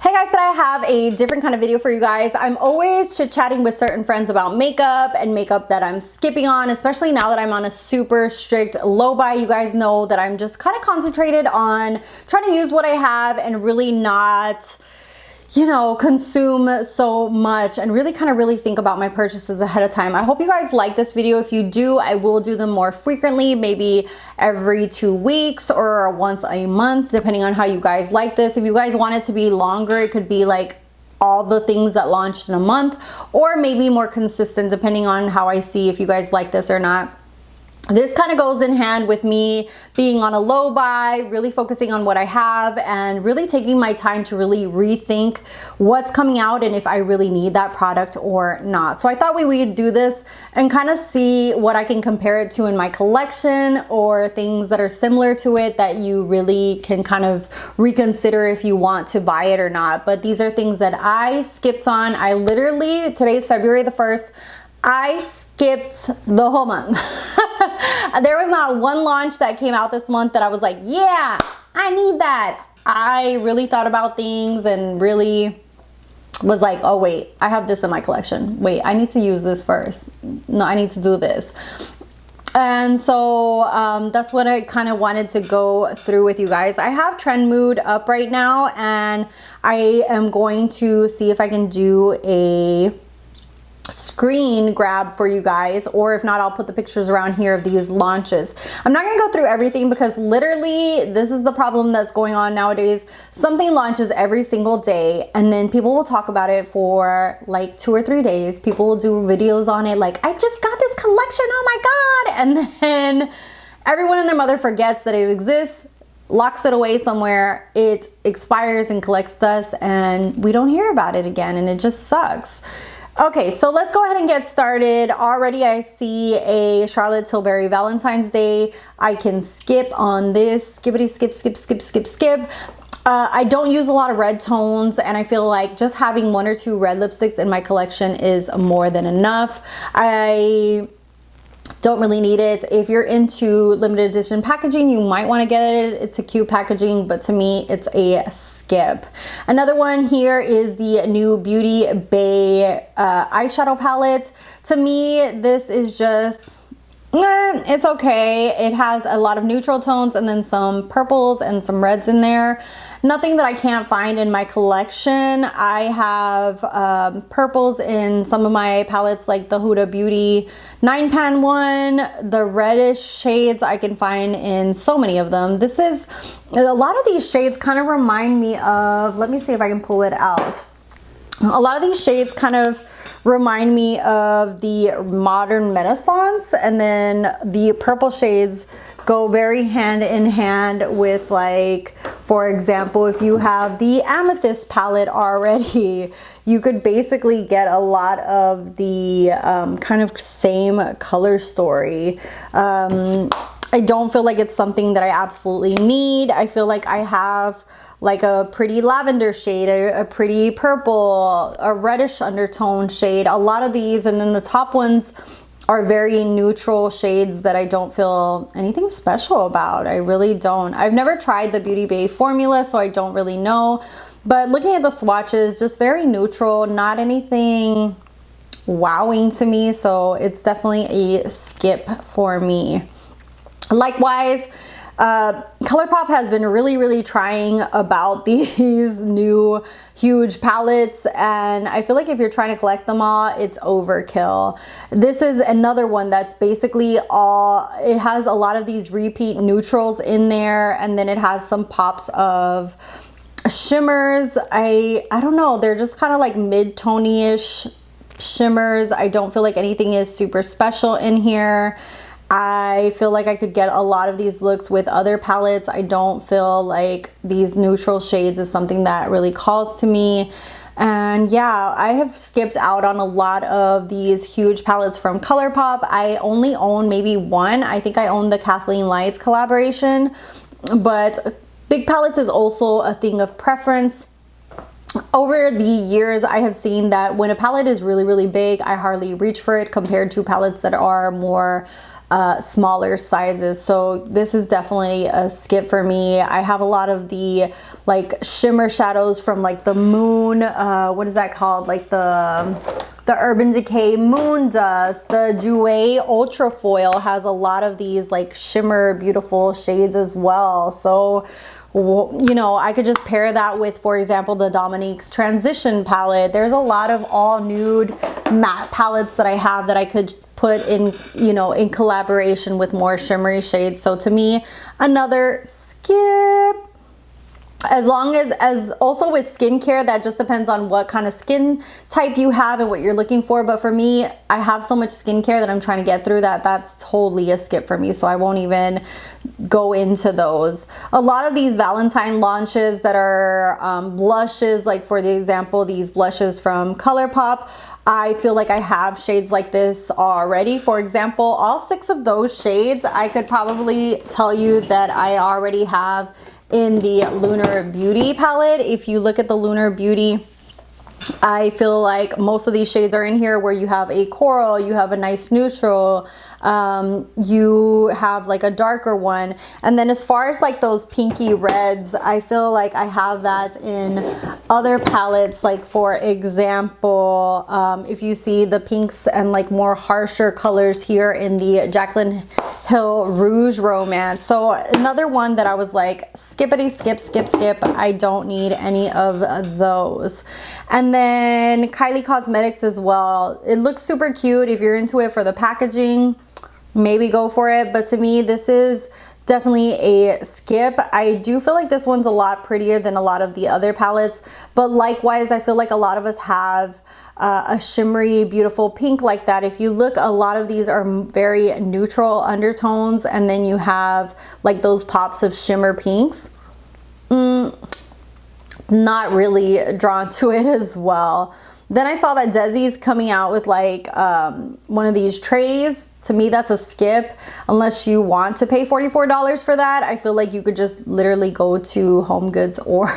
Hey guys, today I have a different kind of video for you guys. I'm always chit-chatting with certain friends about makeup and makeup that I'm skipping on, especially now that I'm on a super strict low buy. You guys know that I'm just kind of concentrated on trying to use what I have and really not, you know, consume so much and really think about my purchases ahead of time. I hope you guys like this video. If you do, I will do them more frequently, maybe every 2 weeks or once a month, depending on how you guys like this. If you guys want it to be longer, it could be like all the things that launched in a month, or maybe more consistent depending on how I see if you guys like this or not. This kind of goes in hand with me being on a low buy, really focusing on what I have and really taking my time to really rethink what's coming out and if I really need that product or not. So I thought we would do this and kind of see what I can compare it to in my collection, or things that are similar to it that you really can kind of reconsider if you want to buy it or not. But these are things that I skipped on. I literally, today's February the 1st, I skipped the whole month. There was not one launch that came out this month that I was like, yeah, I need that. I really thought about things and really was like, oh wait, I have this in my collection. Wait, I need to use this first. No, I need to do this. And so that's what I kind of wanted to go through with you guys. I have Trend Mood up right now, and I am going to see if I can do a screen grab for you guys, or if not, I'll put the pictures around here of these launches. I'm not going to go through everything because literally this is the problem that's going on nowadays. Something launches every single day and then people will talk about it for like 2 or 3 days. People will do videos on it like, I just got this collection, oh my god, and then everyone and their mother forgets that it exists, locks it away somewhere, it expires and collects dust, and we don't hear about it again, and it just sucks. Okay, so let's go ahead and get started. Already I see a Charlotte Tilbury Valentine's Day. I can skip on this. Skippity skip, skip, skip, skip, skip. I don't use a lot of red tones, and I feel like just having 1 or 2 red lipsticks in my collection is more than enough. I don't really need it. If you're into limited edition packaging, you might want to get it. It's a cute packaging, but to me, it's a skip. Another one here is the new Beauty Bay eyeshadow palette. To me, this is just, it's okay. It has a lot of neutral tones and then some purples and some reds in there. Nothing that I can't find in my collection. I have purples in some of my palettes, like the Huda Beauty 9-pan one. The reddish shades I can find in so many of them. This is, a lot of these shades kind of remind me of, let me see if I can pull it out. A lot of these shades kind of remind me of the modern Renaissance, and then the purple shades go very hand in hand with, like, for example, if you have the amethyst palette already, you could basically get a lot of the kind of same color story. I don't feel like it's something that I absolutely need. I feel like I have like a pretty lavender shade, a pretty purple, a reddish undertone shade, a lot of these, and then the top ones are very neutral shades that I don't feel anything special about. I really don't. I've never tried the Beauty Bay formula, so I don't really know. But looking at the swatches, just very neutral, not anything wowing to me. So it's definitely a skip for me. Likewise, Colourpop has been really trying about these new huge palettes, and I feel like if you're trying to collect them all, it's overkill. This is another one that's basically all, it has a lot of these repeat neutrals in there, and then it has some pops of shimmers. I don't know, they're just kind of like mid-tony-ish shimmers. I don't feel like anything is super special in here. I feel like I could get a lot of these looks with other palettes. I don't feel like these neutral shades is something that really calls to me. And yeah, I have skipped out on a lot of these huge palettes from Colourpop. I only own maybe one. I think I own the Kathleen Lights collaboration, but big palettes is also a thing of preference. Over the years, I have seen that when a palette is really big, I hardly reach for it compared to palettes that are more smaller sizes. So this is definitely a skip for me. I have a lot of the like shimmer shadows from like the Moon, what is that called? Like the Urban Decay Moon Dust. The Jouer Ultra Foil has a lot of these like shimmer beautiful shades as well. So you know, I could just pair that with, for example, the Dominique's Transition palette. There's a lot of all nude matte palettes that I have that I could put in, you know, in collaboration with more shimmery shades. So to me, another skip. As long as also with skincare, that just depends on what kind of skin type you have and what you're looking for. But for me, I have so much skincare that I'm trying to get through that's totally a skip for me. So I won't even go into those. A lot of these Valentine launches that are blushes, like for the example, these blushes from Colourpop, I feel like I have shades like this already. For example, all 6 of those shades, I could probably tell you that I already have in the Lunar Beauty palette. If you look at the Lunar Beauty, I feel like most of these shades are in here where you have a coral, you have a nice neutral, you have like a darker one. And then as far as like those pinky reds, I feel like I have that in other palettes. Like for example, if you see the pinks and like more harsher colors here in the Jaclyn Hill Rouge Romance. So another one that I was like, skippity skip, skip, skip. I don't need any of those. And then Kylie Cosmetics as well. It looks super cute. If you're into it for the packaging, maybe go for it. But to me, this is definitely a skip. I do feel like this one's a lot prettier than a lot of the other palettes. But likewise, I feel like a lot of us have a shimmery, beautiful pink like that. If you look, a lot of these are very neutral undertones. And then you have like those pops of shimmer pinks. Not really drawn to it as well. Then I saw that Dezi's coming out with like one of these trays. To me, that's a skip. Unless you want to pay $44 for that, I feel like you could just literally go to Home Goods or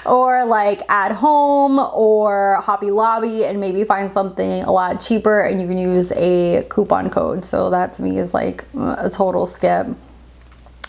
or like At Home or Hobby Lobby and maybe find something a lot cheaper, and you can use a coupon code. So that to me is like a total skip.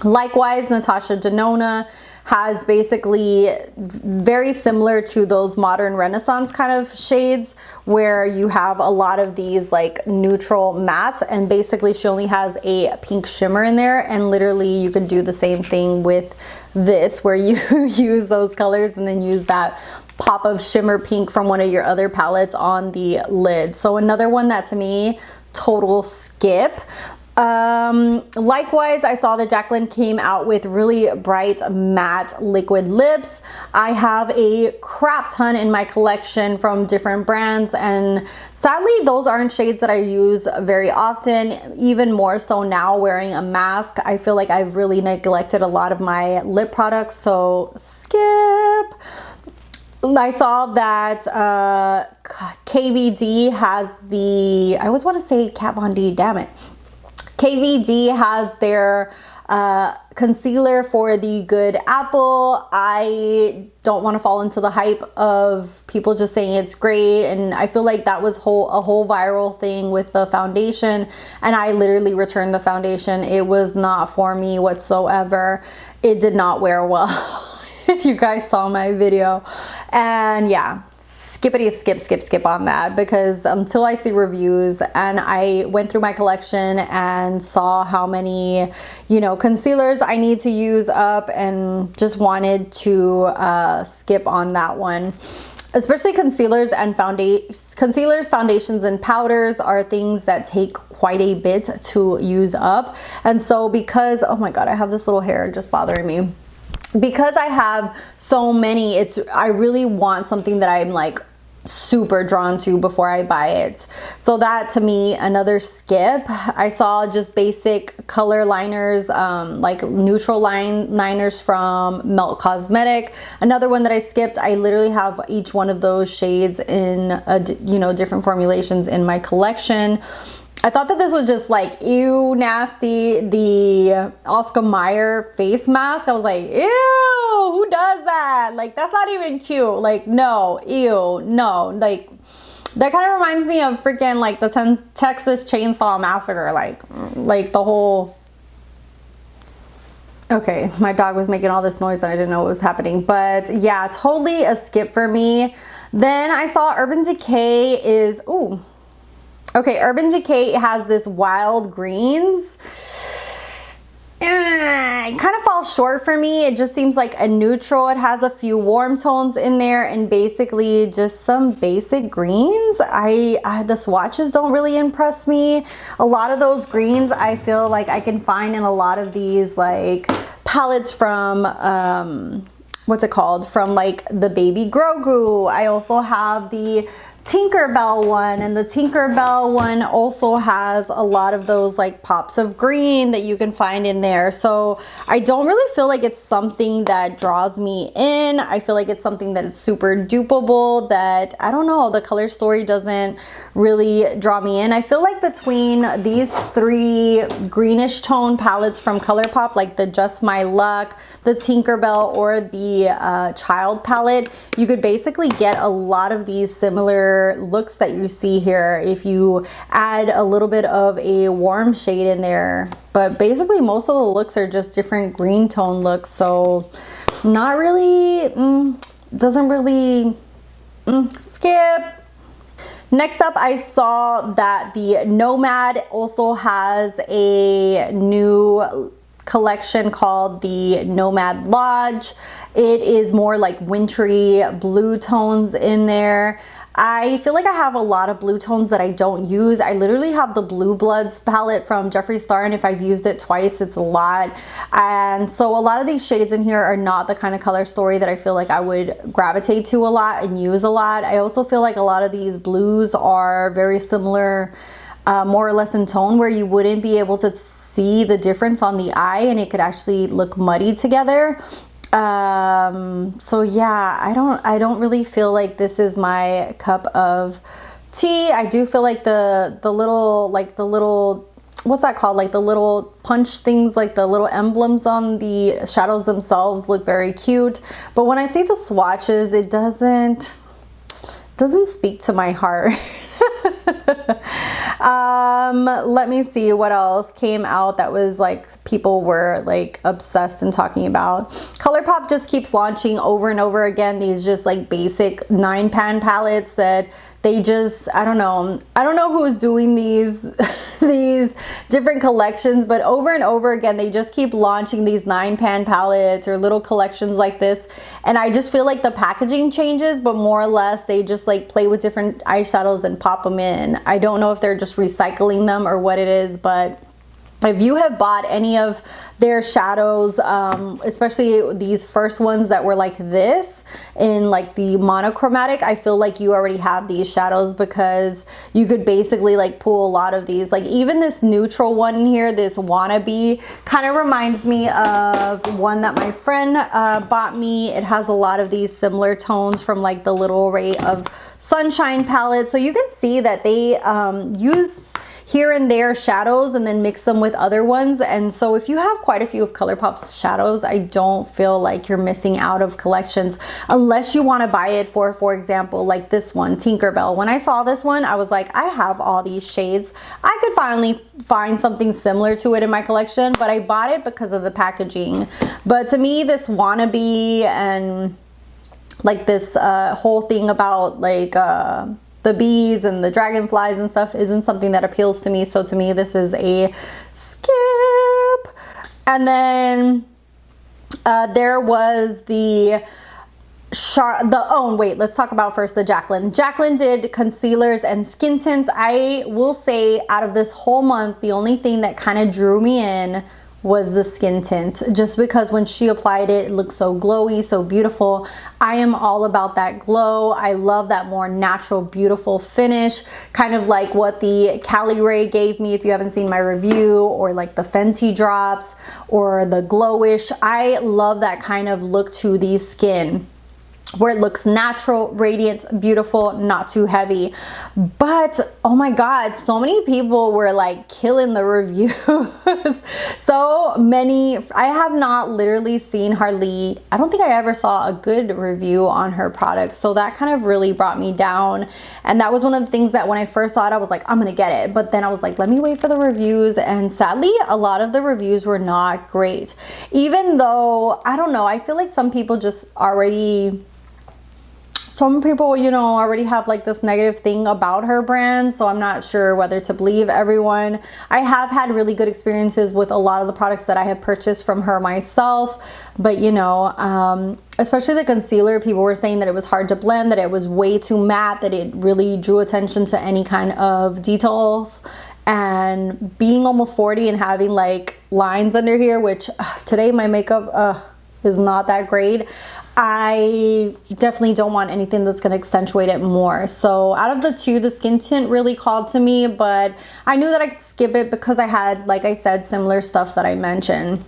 Likewise, Natasha Denona has basically very similar to those modern Renaissance kind of shades where you have a lot of these like neutral mattes, and basically she only has a pink shimmer in there. And literally you could do the same thing with this where you use those colors and then use that pop of shimmer pink from one of your other palettes on the lid. So another one that to me, total skip. Likewise, I saw that Jaclyn came out with really bright matte liquid lips. I have a crap ton in my collection from different brands, and sadly those aren't shades that I use very often. Even more so now wearing a mask, I feel like I've really neglected a lot of my lip products, so skip. I saw that KVD has the, I always want to say Kat Von D, damn it. KVD has their concealer for the Good Apple. I don't want to fall into the hype of people just saying it's great, and I feel like that was a whole viral thing with the foundation, and I literally returned the foundation. It was not for me whatsoever. It did not wear well. If you guys saw my video. And yeah, skippity skip on that, because until I see reviews, and I went through my collection and saw how many, you know, concealers I need to use up, and just wanted to skip on that one. Especially concealers and foundations and powders are things that take quite a bit to use up. And so because, oh my god, I have this little hair just bothering me. Because I have so many, I really want something that I'm like super drawn to before I buy it. So that to me, another skip. I saw just basic color liners, like neutral liners from Melt Cosmetic. Another one that I skipped. I literally have each one of those shades in different formulations in my collection. I thought that this was just like, ew, nasty. The Oscar Meyer face mask, I was like, ew, who does that? Like, that's not even cute. Like, no, ew, no. Like, That kind of reminds me of freaking like the Texas Chainsaw Massacre, like the whole. Okay, my dog was making all this noise and I didn't know what was happening, but yeah, totally a skip for me. Then I saw Urban Decay is, ooh, okay, Urban Decay has this wild greens. It kind of falls short for me. It just seems like a neutral. It has a few warm tones in there and basically just some basic greens. The swatches don't really impress me. A lot of those greens I feel like I can find in a lot of these like palettes from what's it called, from like the Baby Grogu. I also have the Tinkerbell one, and the Tinkerbell one also has a lot of those like pops of green that you can find in there. So I don't really feel like it's something that draws me in. I feel like it's something that is super dupeable, that I don't know, the color story doesn't really draw me in. I feel like between these three greenish tone palettes from Colourpop, like the Just My Luck, the Tinkerbell, or the Child palette, you could basically get a lot of these similar looks that you see here if you add a little bit of a warm shade in there. But basically most of the looks are just different green tone looks, so not really, doesn't really, skip. Next up, I saw that the Nomad also has a new collection called the Nomad Lodge. It is more like wintry blue tones in there. I feel like I have a lot of blue tones that I don't use. I literally have the Blue Bloods palette from Jeffree Star, and if I've used it twice, it's a lot. And so a lot of these shades in here are not the kind of color story that I feel like I would gravitate to a lot and use a lot. I also feel like a lot of these blues are very similar, more or less in tone, where you wouldn't be able to see the difference on the eye and it could actually look muddy together. So yeah, I don't really feel like this is my cup of tea. I do feel like the little, what's that called? Like the little punch things, like the little emblems on the shadows themselves look very cute. But when I see the swatches, it doesn't speak to my heart. Let me see what else came out that was like people were like obsessed and talking about. Colourpop just keeps launching over and over again these just like basic 9-pan palettes that they just, I don't know who's doing these these different collections, but over and over again they just keep launching these 9-pan palettes or little collections like this, and I just feel like the packaging changes, but more or less they just like play with different eyeshadows and pop them in. I don't know if they're just recycling them or what it is, but if you have bought any of their shadows, especially these first ones that were like this in like the monochromatic, I feel like you already have these shadows, because you could basically like pull a lot of these. Like even this neutral one in here, this Wannabe, kind of reminds me of one that my friend bought me. It has a lot of these similar tones from like the Little Ray of Sunshine palette. So you can see that they use here and there shadows and then mix them with other ones. And so if you have quite a few of Colourpop's shadows, I don't feel like you're missing out of collections, unless you want to buy it for example, like this one, Tinkerbell. When I saw this one, I was like, I have all these shades. I could finally find something similar to it in my collection, but I bought it because of the packaging. But to me, this Wannabe and like this whole thing about like the bees and the dragonflies and stuff isn't something that appeals to me. So to me, this is a skip. And then there was let's talk about first the Jaclyn. Jaclyn did concealers and skin tints. I will say out of this whole month, the only thing that kind of drew me in was the skin tint, just because when she applied it, it looked so glowy, so beautiful. I am all about that glow. I love that more natural, beautiful finish, kind of like what the Cali Ray gave me if you haven't seen my review, or like the Fenty drops or the glowish. I love that kind of look to the skin. where it looks natural, radiant, beautiful, not too heavy. But oh my god, so many people were like killing the reviews. So many. I have not literally seen hardly, I don't think I ever saw a good review on her products, so that kind of really brought me down. And that was one of the things that when I first saw it, I was like, I'm gonna get it. But then I was like, let me wait for the reviews, and sadly a lot of the reviews were not great. Even though, I don't know, I feel like some people just already, some people, you know, already have like this negative thing about her brand, so I'm not sure whether to believe everyone. I have had really good experiences with a lot of the products that I have purchased from her myself, but you know, especially the concealer, people were saying that it was hard to blend, that it was way too matte, that it really drew attention to any kind of details. And being almost 40 and having like lines under here, which today my makeup is not that great, I definitely don't want anything that's going to accentuate it more. So out of the two, the skin tint really called to me, but I knew that I could skip it because I had, like I said, similar stuff that I mentioned.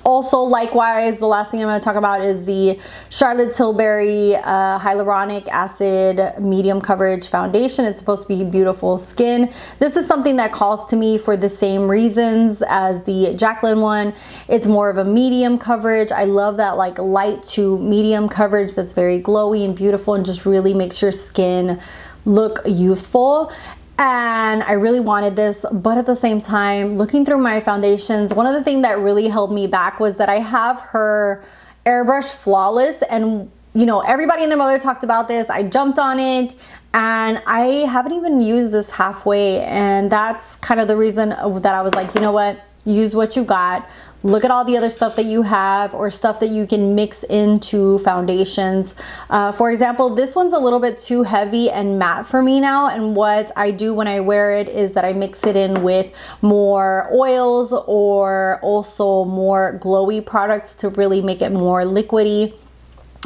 Also, likewise, the last thing I'm going to talk about is the Charlotte Tilbury Hyaluronic Acid Medium Coverage Foundation. It's supposed to be beautiful skin. This is something that calls to me for the same reasons as the Jaclyn one. It's more of a medium coverage. I love that like light to medium coverage that's very glowy and beautiful and just really makes your skin look youthful. And I really wanted this, but at the same time, looking through my foundations, one of the things that really held me back was that I have her Airbrush Flawless, and you know, everybody and their mother talked about this. I jumped on it and I haven't even used this halfway, and that's kind of the reason that I was like, you know what, use what you got. Look at all the other stuff that you have or stuff that you can mix into foundations. For example, this one's a little bit too heavy and matte for me now. And what I do when I wear it is that I mix it in with more oils or also more glowy products to really make it more liquidy,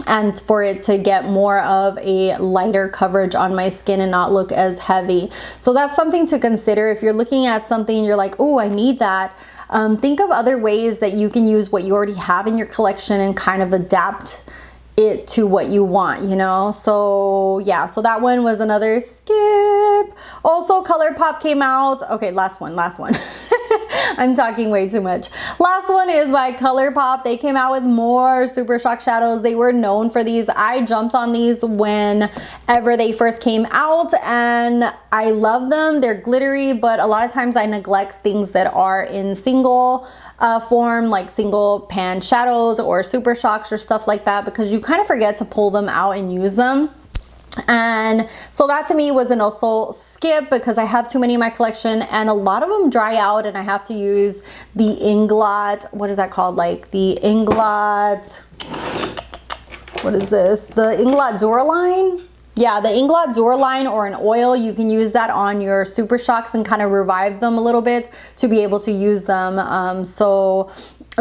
and for it to get more of a lighter coverage on my skin and not look as heavy. So that's something to consider. If you're looking at something and you're like, oh, I need that, think of other ways that you can use what you already have in your collection and kind of adapt it to what you want, you know? So yeah, so that one was another skip. Also, Colourpop came out. Okay, last one. I'm talking way too much. Last one is by Colourpop. They came out with more Super Shock shadows. They were known for these. I jumped on these whenever they first came out and I love them. They're glittery, but a lot of times I neglect things that are in single form, like single pan shadows or Super Shocks or stuff like that, because you kind of forget to pull them out and use them. And so that to me was an also skip because I have too many in my collection and a lot of them dry out and I have to use the Inglot, what is that called? Like the Inglot, what is this? The Inglot Waterline? Yeah, the Inglot Waterline or an oil, you can use that on your Super Shocks and kind of revive them a little bit to be able to use them. So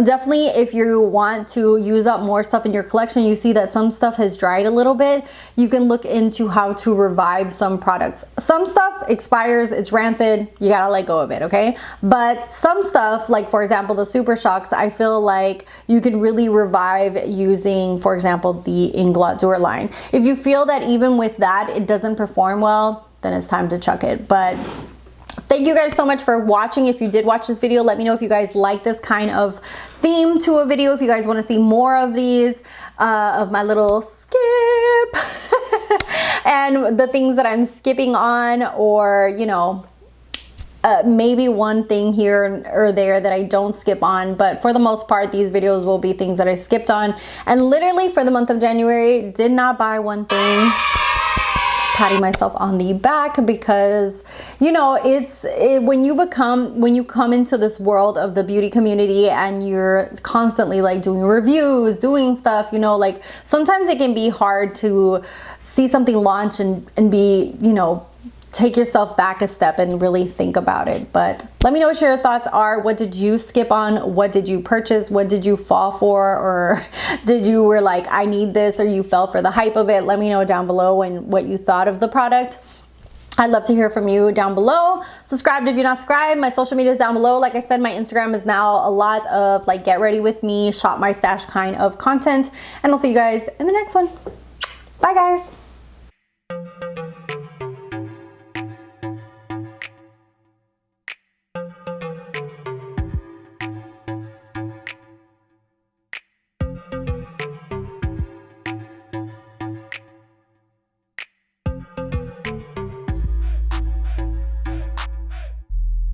definitely if you want to use up more stuff in your collection, you see that some stuff has dried a little bit, you can look into how to revive some products. Some stuff expires, it's rancid, you gotta let go of it, okay? But some stuff, like for example the Super Shocks, I feel like you can really revive using, for example, the Inglot Waterline. If you feel that even with that it doesn't perform well, then it's time to chuck it. But thank you guys so much for watching. If you did watch this video, let me know if you guys like this kind of theme to a video, if you guys want to see more of these, of my little skip and the things that I'm skipping on, or you know, maybe one thing here or there that I don't skip on, but for the most part these videos will be things that I skipped on. And literally for the month of January did not buy one thing. Patting myself on the back because you know when you come into this world of the beauty community and you're constantly like doing reviews, doing stuff, you know, like sometimes it can be hard to see something launch and be, you know, take yourself back a step and really think about it. But let me know what your thoughts are. What did you skip on? What did you purchase? What did you fall for? Or did you were like, I need this, or you fell for the hype of it? Let me know down below and what you thought of the product. I'd love to hear from you down below. Subscribe if you're not subscribed. My social media is down below. Like I said, my Instagram is now a lot of like get ready with me, shop my stash kind of content. And I'll see you guys in the next one. Bye guys.